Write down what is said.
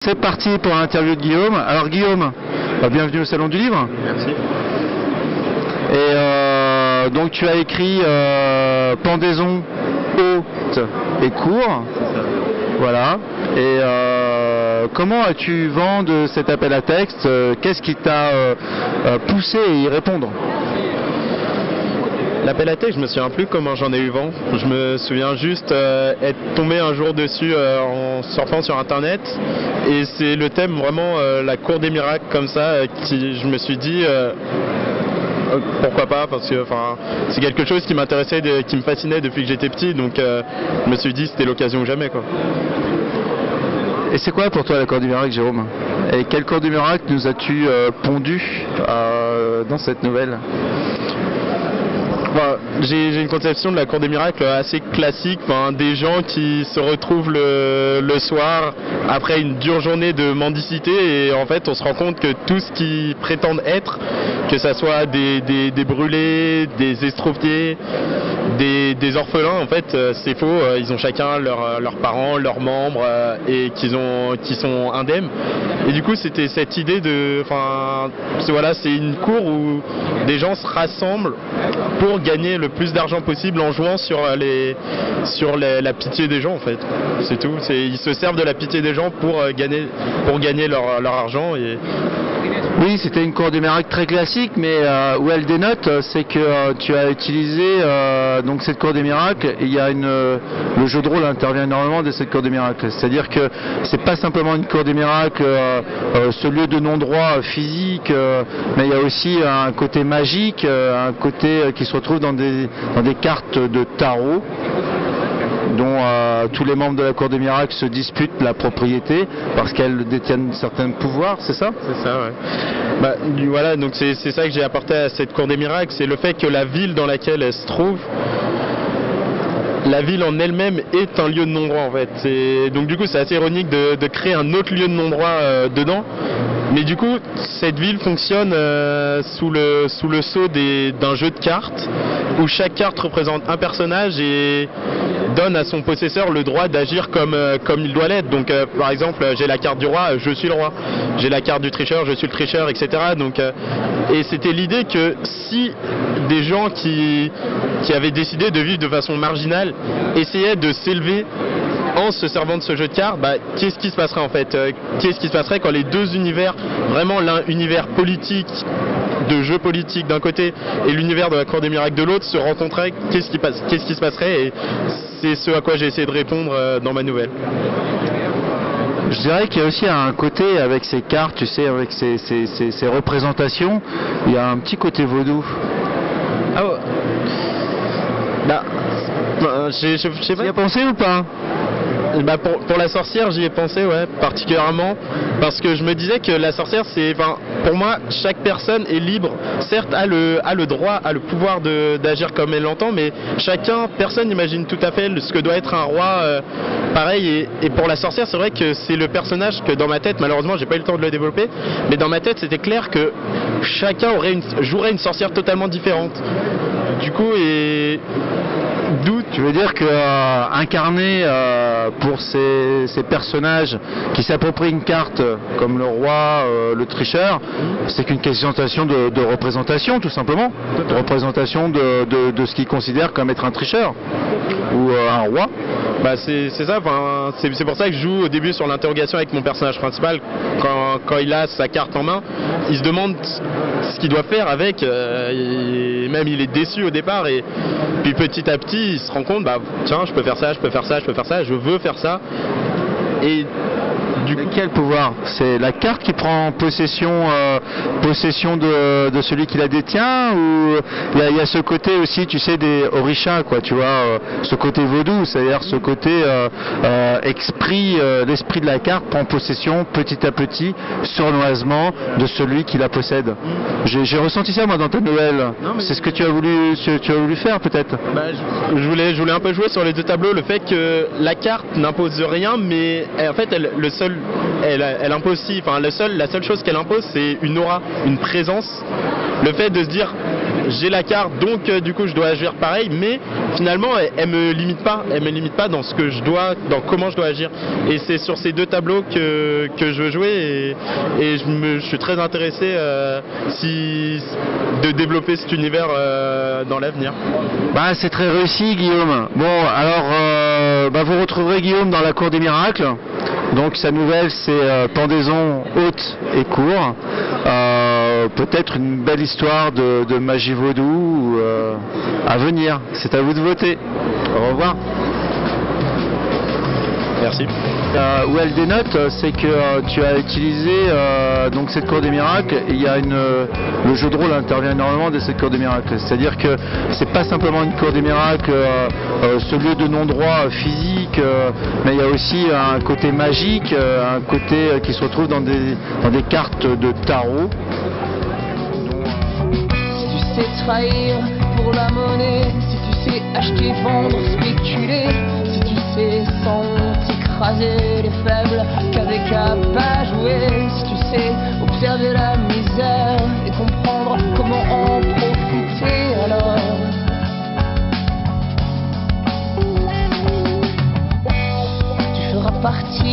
C'est parti pour l'interview de Guillaume. Alors Guillaume, bienvenue au Salon du Livre. Merci. Et donc tu as écrit Pendaison haute et court. Voilà. Et comment as-tu vent de cet appel à texte? Qu'est-ce qui t'a poussé à y répondre? L'appel à texte, je me souviens plus comment j'en ai eu vent. Je me souviens juste être tombé un jour dessus en surfant sur internet. Et c'est le thème vraiment la cour des miracles comme ça qui je me suis dit pourquoi pas, parce que c'est quelque chose qui m'intéressait, qui me fascinait depuis que j'étais petit. Donc je me suis dit c'était l'occasion ou jamais quoi. Et c'est quoi pour toi la cour des miracles, Jérôme? Et quelle cour des miracles nous as-tu pondu dans cette nouvelle? J'ai une conception de la cour des miracles assez classique, des gens qui se retrouvent le soir après une dure journée de mendicité et en fait on se rend compte que tout ce qu'ils prétendent être, que ça soit des brûlés, des estropiés, des orphelins, en fait c'est faux, ils ont chacun leurs parents, leurs membres et qui sont indemnes. Et du coup c'était cette idée de, c'est une cour où des gens se rassemblent pour gagner le plus d'argent possible en jouant sur la pitié des gens en fait. C'est tout. Ils se servent de la pitié des gens pour gagner leur argent. Oui, c'était une cour des miracles très classique, mais où elle dénote, c'est que tu as utilisé donc cette cour des miracles. Il y a le jeu de rôle intervient énormément de cette cour des miracles. C'est-à-dire que c'est pas simplement une cour des miracles, ce lieu de non-droit physique, mais il y a aussi un côté magique, un côté qui se retrouve dans des cartes de tarot dont tous les membres de la cour des miracles se disputent la propriété parce qu'elles détiennent certains pouvoirs, c'est ça? C'est ça, ouais. Voilà, donc c'est ça que j'ai apporté à cette cour des miracles, c'est le fait que la ville dans laquelle elle se trouve, la ville en elle-même est un lieu de non-droit en fait. Donc du coup c'est assez ironique de créer un autre lieu de non-droit dedans. Mais du coup, cette ville fonctionne sous le sceau d'un jeu de cartes où chaque carte représente un personnage et donne à son possesseur le droit d'agir comme il doit l'être. Donc par exemple, j'ai la carte du roi, je suis le roi. J'ai la carte du tricheur, je suis le tricheur, etc. Donc, et c'était l'idée que si des gens qui avaient décidé de vivre de façon marginale essayaient de s'élever en se servant de ce jeu de cartes, qu'est-ce qui se passerait en fait? Qu'est-ce qui se passerait quand les deux univers, vraiment l'un univers politique, de jeu politique d'un côté et l'univers de la cour des miracles de l'autre se rencontraient? Qu'est-ce qui se passerait? Et c'est ce à quoi j'ai essayé de répondre dans ma nouvelle. Je dirais qu'il y a aussi un côté avec ces cartes, tu sais, avec ces représentations, il y a un petit côté vaudou. Ah ouais. Je sais pas. Tu y as pensé ou pas? Pour la sorcière, j'y ai pensé, ouais, particulièrement, parce que je me disais que la sorcière, pour moi, chaque personne est libre, certes a le droit, a le pouvoir d'agir comme elle l'entend, mais personne imagine tout à fait ce que doit être un roi, pareil, et pour la sorcière, c'est vrai que c'est le personnage que dans ma tête, malheureusement, j'ai pas eu le temps de le développer, mais dans ma tête, c'était clair que chacun jouerait une sorcière totalement différente. Du coup, d'où tu veux dire que incarner pour ces personnages qui s'approprient une carte comme le roi, le tricheur, c'est qu'une question de représentation tout simplement, de représentation de ce qu'ils considèrent comme être un tricheur ou un roi. C'est ça, c'est pour ça que je joue au début sur l'interrogation avec mon personnage principal. Quand il a sa carte en main, il se demande ce qu'il doit faire avec, et même il est déçu au départ, et puis petit à petit il se rend compte, tiens, je peux faire ça, je peux faire ça, je peux faire ça, je veux faire ça. Et quel pouvoir? C'est la carte qui prend possession de celui qui la détient, ou il y a ce côté aussi, tu sais, des orishas, quoi, tu vois, ce côté vaudou, c'est-à-dire ce côté l'esprit de la carte prend possession petit à petit, sournoisement, de celui qui la possède. J'ai ressenti ça moi dans ta nouvelle. C'est ce que tu as voulu faire peut-être. Je voulais un peu jouer sur les deux tableaux, le fait que la carte n'impose rien, mais en fait elle impose aussi, la seule chose qu'elle impose, c'est une aura, une présence. Le fait de se dire j'ai la carte, donc du coup je dois agir pareil, mais finalement elle me limite pas dans ce que je dois, dans comment je dois agir. Et c'est sur ces deux tableaux que je veux jouer et je suis très intéressé de développer cet univers dans l'avenir. Bah, c'est très réussi, Guillaume. Bon, alors vous retrouverez Guillaume dans la Cour des Miracles. Donc sa nouvelle, c'est Pendaison haute et court. Peut-être une belle histoire de magie vaudou à venir. C'est à vous de voter. Au revoir. Merci. Où elle dénote, c'est que tu as utilisé donc cette cour des miracles. Et il y a le jeu de rôle intervient énormément de cette cour des miracles. C'est-à-dire que c'est pas simplement une cour des miracles, ce lieu de non-droit physique, mais il y a aussi un côté magique, un côté qui se retrouve dans des cartes de tarot. Si tu sais trahir pour la monnaie, si tu sais acheter, vendre, spéculer, si tu sais sans écraser les faibles qu'avec à pas jouer, si tu sais observer la misère et comprendre comment en profiter, alors tu feras partie